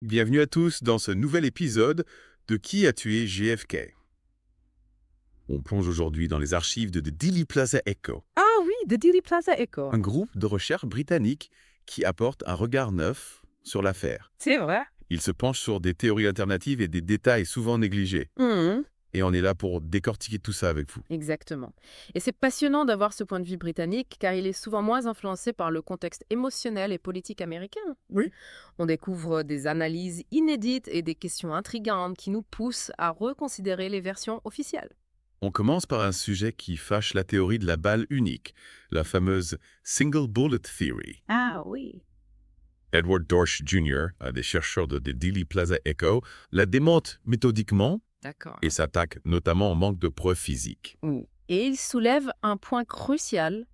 Bienvenue à tous dans ce nouvel épisode de Qui a tué JFK. On plonge aujourd'hui dans les archives de The Dealey Plaza Echo, Ah oui, The Dealey Plaza Echo. un groupe de recherche britannique qui apporte un regard neuf sur l'affaire. C'est vrai. Il se penche sur des théories alternatives et des détails souvent négligés. Et on est là pour décortiquer tout ça avec vous. Exactement. Et c'est passionnant d'avoir ce point de vue britannique car il est souvent moins influencé par le contexte émotionnel et politique américain. Oui. On découvre des analyses inédites et des questions intrigantes qui nous poussent à reconsidérer les versions officielles. On commence par un sujet qui fâche la théorie de la balle unique, la fameuse Single Bullet Theory. Ah oui. Edward Dorsch Jr., un des chercheurs de The Dealey Plaza Echo, la démonte méthodiquement D'accord. et s'attaque notamment au manque de preuves physiques. Et il soulève un point crucial.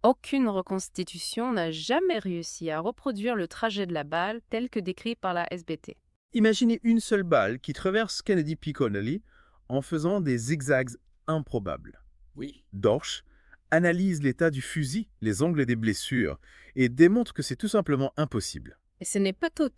Aucune reconstitution n'a jamais réussi à reproduire le trajet de la balle tel que décrit par la SBT. Imaginez une seule balle qui traverse Kennedy P. Connolly en faisant des zigzags improbables. Oui. Dorsch analyse l'état du fusil, les angles des blessures, et démontre que c'est tout simplement impossible. Et ce n'est pas tout.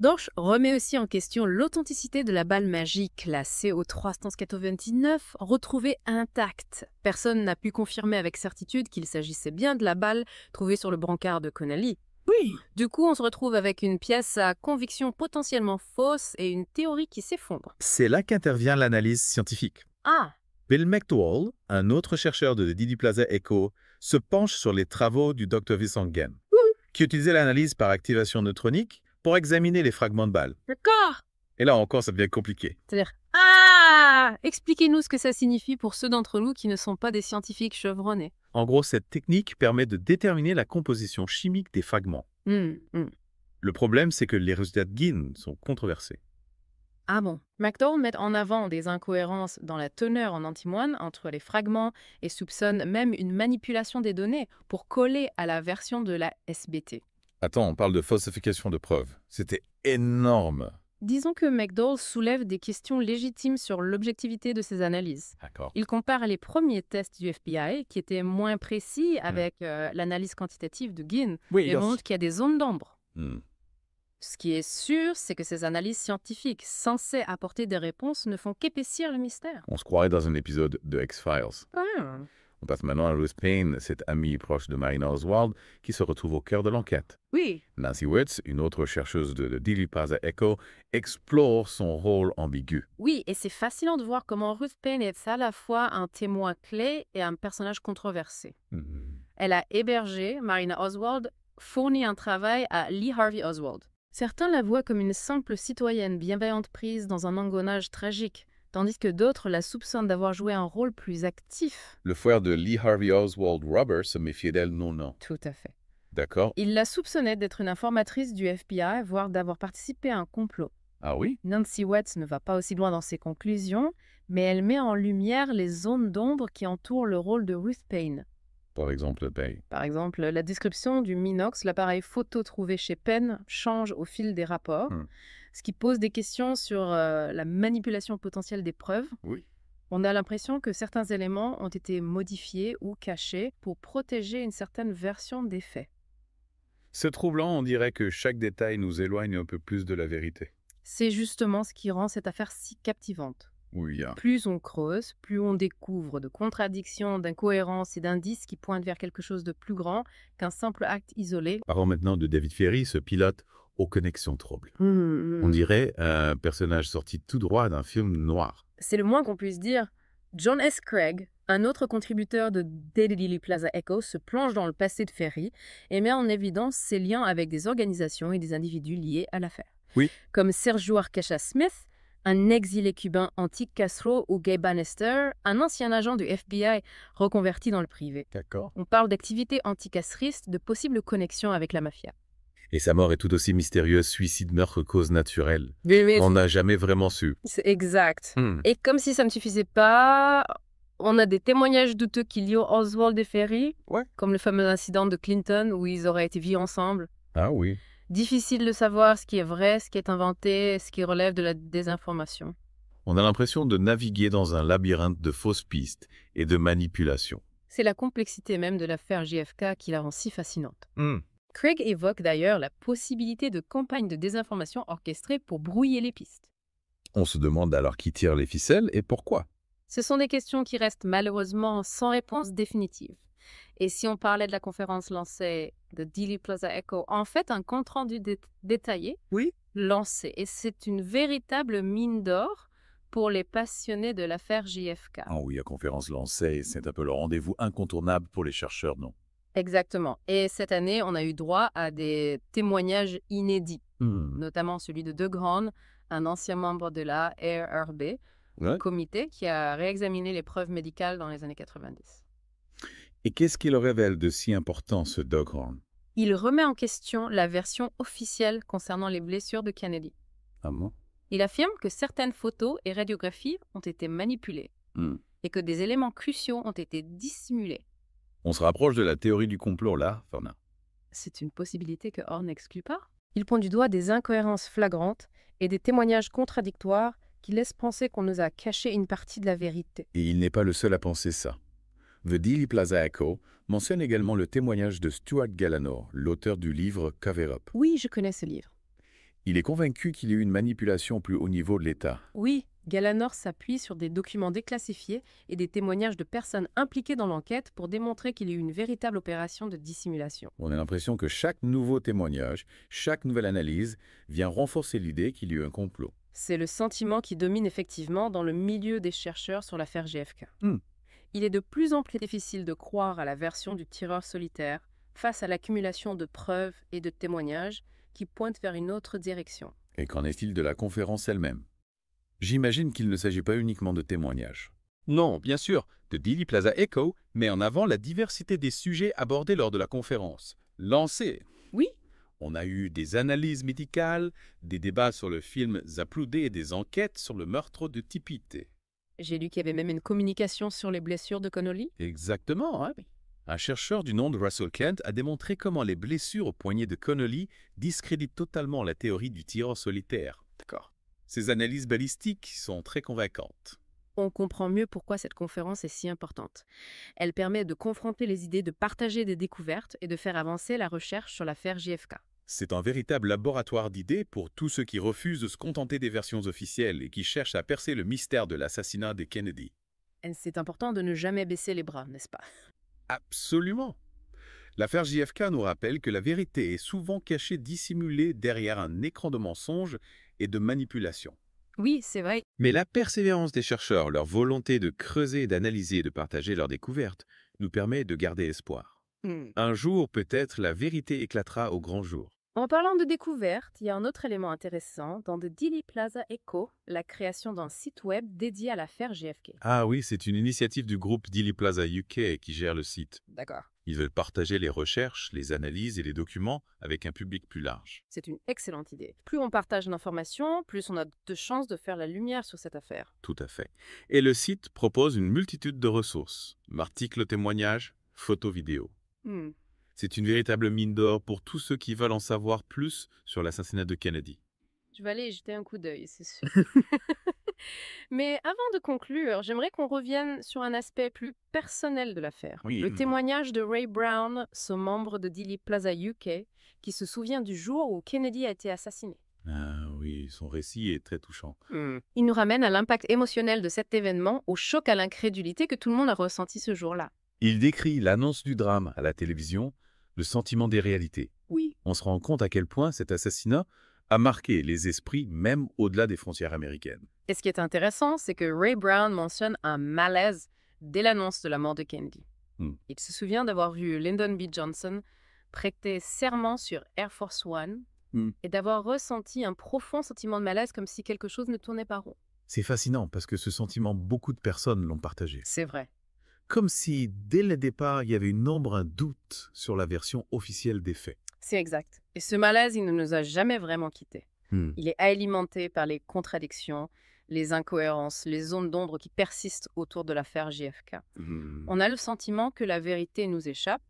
Dorsch remet aussi en question l'authenticité de la balle magique classée au 399, retrouvée intacte. Personne n'a pu confirmer avec certitude qu'il s'agissait bien de la balle trouvée sur le brancard de Connolly. Oui. Du coup, on se retrouve avec une pièce à conviction potentiellement fausse et une théorie qui s'effondre. C'est là qu'intervient l'analyse scientifique. Ah, Bill McDowell, un autre chercheur de The Dealey Plaza Echo, se penche sur les travaux du Dr. Vincent Gann, qui utilisait l'analyse par activation neutronique pour examiner les fragments de balles. d'accord. Et là encore, ça devient compliqué. C'est-à-dire, ah, expliquez-nous ce que ça signifie pour ceux d'entre nous qui ne sont pas des scientifiques chevronnés. En gros, cette technique permet de déterminer la composition chimique des fragments. Le problème, c'est que les résultats de Gann sont controversés. Ah bon. McDowell met en avant des incohérences dans la teneur en antimoine entre les fragments et soupçonne même une manipulation des données pour coller à la version de la SBT. Attends, on parle de falsification de preuves. C'était énorme. Disons que McDowell soulève des questions légitimes sur l'objectivité de ses analyses. D'accord. Il compare les premiers tests du FBI, qui étaient moins précis avec l'analyse quantitative de Gann, et montre qu'il y a des zones d'ombre. Ce qui est sûr, c'est que ces analyses scientifiques censées apporter des réponses ne font qu'épaissir le mystère. On se croirait dans un épisode de X-Files. Ah. On passe maintenant à Ruth Payne, cette amie proche de Marina Oswald, qui se retrouve au cœur de l'enquête. Oui. Nancy Wirtz, une autre chercheuse de The Dealey Plaza Echo, explore son rôle ambigu. Oui, et c'est fascinant de voir comment Ruth Payne est à la fois un témoin clé et un personnage controversé. Elle a hébergé Marina Oswald, fourni un travail à Lee Harvey Oswald. Certains la voient comme une simple citoyenne bienveillante prise dans un engrenage tragique, tandis que d'autres la soupçonnent d'avoir joué un rôle plus actif. Le frère de Lee Harvey Oswald, Robert, se méfiait d'elle, non. Tout à fait. D'accord. Il la soupçonnait d'être une informatrice du FBI, voire d'avoir participé à un complot. Ah oui? Nancy Wirtz ne va pas aussi loin dans ses conclusions, mais elle met en lumière les zones d'ombre qui entourent le rôle de Ruth Payne. Par exemple, Par exemple, la description du Minox, l'appareil photo trouvé chez Penn, change au fil des rapports, ce qui pose des questions sur la manipulation potentielle des preuves. Oui. On a l'impression que certains éléments ont été modifiés ou cachés pour protéger une certaine version des faits. C'est troublant, on dirait que chaque détail nous éloigne un peu plus de la vérité. C'est justement ce qui rend cette affaire si captivante. Oui, Plus on creuse, plus on découvre de contradictions, d'incohérences et d'indices qui pointent vers quelque chose de plus grand qu'un simple acte isolé. Parlons maintenant de David Ferry, ce pilote aux connexions troubles. On dirait un personnage sorti tout droit d'un film noir. C'est le moins qu'on puisse dire. John S. Craig, un autre contributeur de The Dealey Plaza Echo, se plonge dans le passé de Ferry et met en évidence ses liens avec des organisations et des individus liés à l'affaire. Oui. Comme Sergio Arcacha Smith, un exilé cubain anti-Castro, ou Gabe Bannister, un ancien agent du FBI reconverti dans le privé. D'accord. On parle d'activités anticastristes, de possibles connexions avec la mafia. Et sa mort est tout aussi mystérieuse, suicide, meurtre, cause naturelle. Mais On n'a jamais vraiment su. c'est exact. Et comme si ça ne suffisait pas, on a des témoignages douteux qui lient Oswald et Ferry, comme le fameux incident de Clinton où ils auraient été vus ensemble. Ah oui. Difficile de savoir ce qui est vrai, ce qui est inventé, ce qui relève de la désinformation. On a l'impression de naviguer dans un labyrinthe de fausses pistes et de manipulations. C'est la complexité même de l'affaire JFK qui la rend si fascinante. Craig évoque d'ailleurs la possibilité de campagnes de désinformation orchestrées pour brouiller les pistes. On se demande alors qui tire les ficelles et pourquoi. Ce sont des questions qui restent malheureusement sans réponse définitive. Et si on parlait de la conférence lancée de Dealey Plaza Echo, en fait, un compte-rendu détaillé Oui. lancé. Et c'est une véritable mine d'or pour les passionnés de l'affaire JFK. Ah oui, la conférence lancée, c'est un peu le rendez-vous incontournable pour les chercheurs, non? Exactement. Et cette année, on a eu droit à des témoignages inédits, notamment celui de DeGrand, un ancien membre de la ARB, Ouais. comité qui a réexaminé les preuves médicales dans les années 90. Et qu'est-ce qu'il révèle de si important, ce DeGrand? Il remet en question la version officielle concernant les blessures de Kennedy. Ah bon? Il affirme que certaines photos et radiographies ont été manipulées et que des éléments cruciaux ont été dissimulés. On se rapproche de la théorie du complot, là, Fernand. C'est une possibilité que Horn n'exclut pas. Il pointe du doigt des incohérences flagrantes et des témoignages contradictoires qui laissent penser qu'on nous a caché une partie de la vérité. Et il n'est pas le seul à penser ça. The Dealey Plaza Echo mentionne également le témoignage de Stuart Galanor, l'auteur du livre Cover Up. Oui, je connais ce livre. Il est convaincu qu'il y a eu une manipulation au plus haut niveau de l'État. Oui, Galanor s'appuie sur des documents déclassifiés et des témoignages de personnes impliquées dans l'enquête pour démontrer qu'il y a eu une véritable opération de dissimulation. On a l'impression que chaque nouveau témoignage, chaque nouvelle analyse vient renforcer l'idée qu'il y a eu un complot. C'est le sentiment qui domine effectivement dans le milieu des chercheurs sur l'affaire JFK. Il est de plus en plus difficile de croire à la version du tireur solitaire face à l'accumulation de preuves et de témoignages qui pointent vers une autre direction. Et qu'en est-il de la conférence elle-même? J'imagine qu'il ne s'agit pas uniquement de témoignages. Non, bien sûr, The Dealey Plaza Echo met en avant la diversité des sujets abordés lors de la conférence. Lancée. Oui. On a eu des analyses médicales, des débats sur le film Zapruder et des enquêtes sur le meurtre de Tipite. J'ai lu qu'il y avait même une communication sur les blessures de Connolly. Exactement, hein? Un chercheur du nom de Russell Kent a démontré comment les blessures au poignet de Connolly discréditent totalement la théorie du tireur solitaire. D'accord. Ces analyses balistiques sont très convaincantes. On comprend mieux pourquoi cette conférence est si importante. Elle permet de confronter les idées, de partager des découvertes et de faire avancer la recherche sur l'affaire JFK. C'est un véritable laboratoire d'idées pour tous ceux qui refusent de se contenter des versions officielles et qui cherchent à percer le mystère de l'assassinat de Kennedy. Et c'est important de ne jamais baisser les bras, n'est-ce pas? Absolument. L'affaire JFK nous rappelle que la vérité est souvent cachée, dissimulée derrière un écran de mensonges et de manipulation. Oui, c'est vrai. Mais la persévérance des chercheurs, leur volonté de creuser, d'analyser et de partager leurs découvertes nous permet de garder espoir. Un jour, peut-être, la vérité éclatera au grand jour. En parlant de découverte, il y a un autre élément intéressant dans The Dealey Plaza Echo, la création d'un site web dédié à l'affaire JFK. Ah oui, c'est une initiative du groupe Dealey Plaza UK qui gère le site. D'accord. Ils veulent partager les recherches, les analyses et les documents avec un public plus large. C'est une excellente idée. Plus on partage l'information, plus on a de chances de faire la lumière sur cette affaire. Tout à fait. Et le site propose une multitude de ressources. Articles, témoignages, photos, vidéos. C'est une véritable mine d'or pour tous ceux qui veulent en savoir plus sur l'assassinat de Kennedy. Je vais aller y jeter un coup d'œil, c'est sûr. Mais avant de conclure, j'aimerais qu'on revienne sur un aspect plus personnel de l'affaire. Oui. Le témoignage de Ray Brown, ce membre de Dealey Plaza UK, qui se souvient du jour où Kennedy a été assassiné. Ah oui, son récit est très touchant. Il nous ramène à l'impact émotionnel de cet événement, au choc à l'incrédulité que tout le monde a ressenti ce jour-là. Il décrit l'annonce du drame à la télévision, le sentiment des réalités. Oui. On se rend compte à quel point cet assassinat a marqué les esprits même au-delà des frontières américaines. Et ce qui est intéressant, c'est que Ray Brown mentionne un malaise dès l'annonce de la mort de Kennedy. Il se souvient d'avoir vu Lyndon B. Johnson prêter serment sur Air Force One et d'avoir ressenti un profond sentiment de malaise comme si quelque chose ne tournait pas rond. C'est fascinant parce que ce sentiment, beaucoup de personnes l'ont partagé. C'est vrai. Comme si, dès le départ, il y avait une ombre, un doute sur la version officielle des faits. C'est exact. Et ce malaise, il ne nous a jamais vraiment quittés. Il est alimenté par les contradictions, les incohérences, les zones d'ombre qui persistent autour de l'affaire JFK. On a le sentiment que la vérité nous échappe,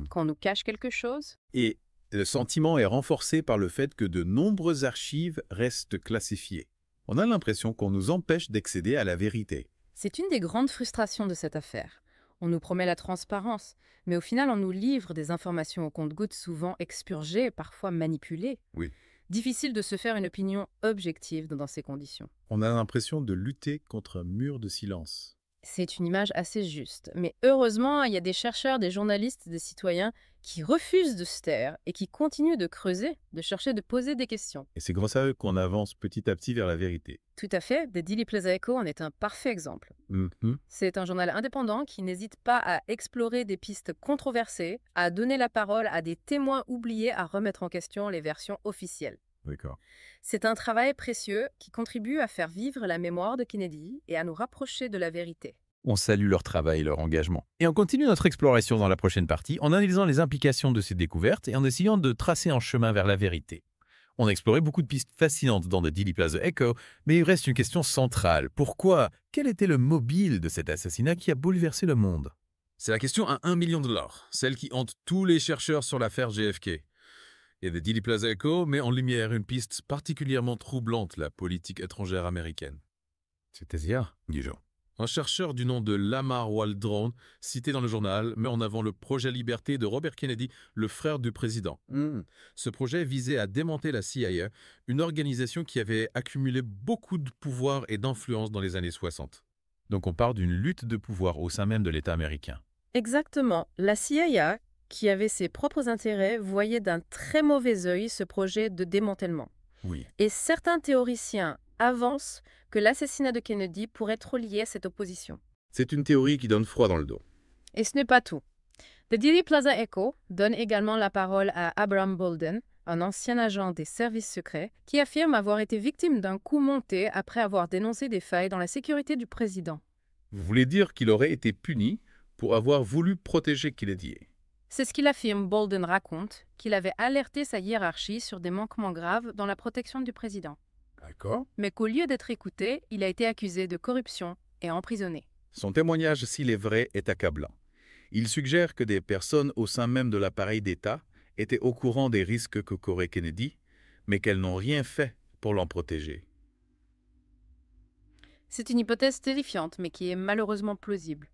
qu'on nous cache quelque chose. Et le sentiment est renforcé par le fait que de nombreuses archives restent classifiées. On a l'impression qu'on nous empêche d'accéder à la vérité. C'est une des grandes frustrations de cette affaire. On nous promet la transparence, mais au final, on nous livre des informations au compte-gouttes, souvent expurgées, parfois manipulées. Oui. Difficile de se faire une opinion objective dans ces conditions. On a l'impression de lutter contre un mur de silence. C'est une image assez juste. Mais heureusement, il y a des chercheurs, des journalistes, des citoyens qui refusent de se taire et qui continuent de creuser, de chercher, de poser des questions. Et c'est grâce à eux qu'on avance petit à petit vers la vérité. Tout à fait, The Daily Plaza Echo en est un parfait exemple. Mhm. C'est un journal indépendant qui n'hésite pas à explorer des pistes controversées, à donner la parole à des témoins oubliés, à remettre en question les versions officielles. D'accord. C'est un travail précieux qui contribue à faire vivre la mémoire de Kennedy et à nous rapprocher de la vérité. On salue leur travail et leur engagement. Et on continue notre exploration dans la prochaine partie en analysant les implications de ces découvertes et en essayant de tracer un chemin vers la vérité. On a exploré beaucoup de pistes fascinantes dans The Daily Plaza Echo, mais il reste une question centrale. Pourquoi? Quel était le mobile de cet assassinat qui a bouleversé le monde? C'est la question à $1 million, celle qui hante tous les chercheurs sur l'affaire JFK. Et The Daily Plaza Echo met en lumière une piste particulièrement troublante, la politique étrangère américaine. C'est-à-dire? Guijo. Un chercheur du nom de Lamar Waldron, cité dans le journal, met en avant le projet Liberté de Robert Kennedy, le frère du président. Ce projet visait à démanteler la CIA, une organisation qui avait accumulé beaucoup de pouvoir et d'influence dans les années 60. Donc on part d'une lutte de pouvoir au sein même de l'État américain. Exactement. La CIA, qui avait ses propres intérêts, voyait d'un très mauvais œil ce projet de démantèlement. Oui. Et certains théoriciens avancent que l'assassinat de Kennedy pourrait être lié à cette opposition. C'est une théorie qui donne froid dans le dos. Et ce n'est pas tout. The Daily Plaza Echo donne également la parole à Abraham Bolden, un ancien agent des services secrets, qui affirme avoir été victime d'un coup monté après avoir dénoncé des failles dans la sécurité du président. Vous voulez dire qu'il aurait été puni pour avoir voulu protéger Kennedy? C'est ce qu'il affirme. Bolden raconte qu'il avait alerté sa hiérarchie sur des manquements graves dans la protection du président. D'accord. Mais qu'au lieu d'être écouté, il a été accusé de corruption et emprisonné. Son témoignage, s'il est vrai, est accablant. Il suggère que des personnes au sein même de l'appareil d'État étaient au courant des risques que courait Kennedy, mais qu'elles n'ont rien fait pour l'en protéger. C'est une hypothèse terrifiante, mais qui est malheureusement plausible.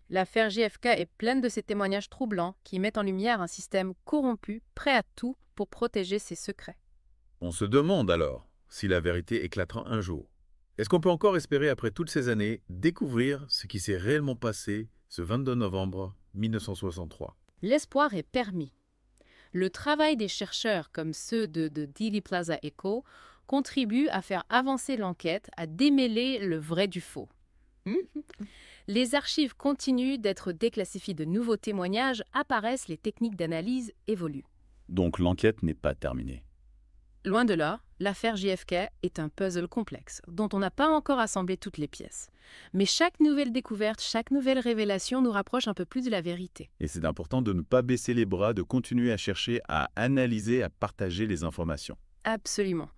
L'affaire JFK est pleine de ces témoignages troublants qui mettent en lumière un système corrompu, prêt à tout pour protéger ses secrets. On se demande alors si la vérité éclatera un jour. Est-ce qu'on peut encore espérer, après toutes ces années, découvrir ce qui s'est réellement passé ce 22 novembre 1963? L'espoir est permis. Le travail des chercheurs comme ceux de The Daily Plaza Echo contribue à faire avancer l'enquête, à démêler le vrai du faux. Les archives continuent d'être déclassifiées, de nouveaux témoignages apparaissent, les techniques d'analyse évoluent. Donc l'enquête n'est pas terminée. Loin de là, l'affaire JFK est un puzzle complexe, dont on n'a pas encore assemblé toutes les pièces. Mais chaque nouvelle découverte, chaque nouvelle révélation nous rapproche un peu plus de la vérité. Et c'est important de ne pas baisser les bras, de continuer à chercher, à analyser, à partager les informations. Absolument.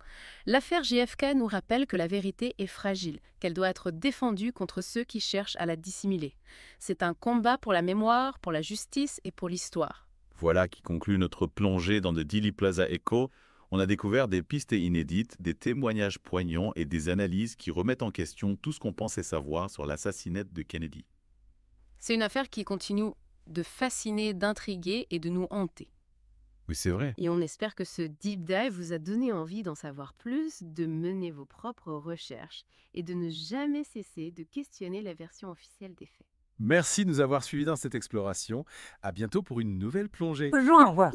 L'affaire JFK nous rappelle que la vérité est fragile, qu'elle doit être défendue contre ceux qui cherchent à la dissimuler. C'est un combat pour la mémoire, pour la justice et pour l'histoire. Voilà qui conclut notre plongée dans The Daily Plaza Echo. On a découvert des pistes inédites, des témoignages poignants et des analyses qui remettent en question tout ce qu'on pensait savoir sur l'assassinat de Kennedy. C'est une affaire qui continue de fasciner, d'intriguer et de nous hanter. Oui, c'est vrai. Et on espère que ce deep dive vous a donné envie d'en savoir plus, de mener vos propres recherches et de ne jamais cesser de questionner la version officielle des faits. Merci de nous avoir suivis dans cette exploration. À bientôt pour une nouvelle plongée. Bonjour, au revoir.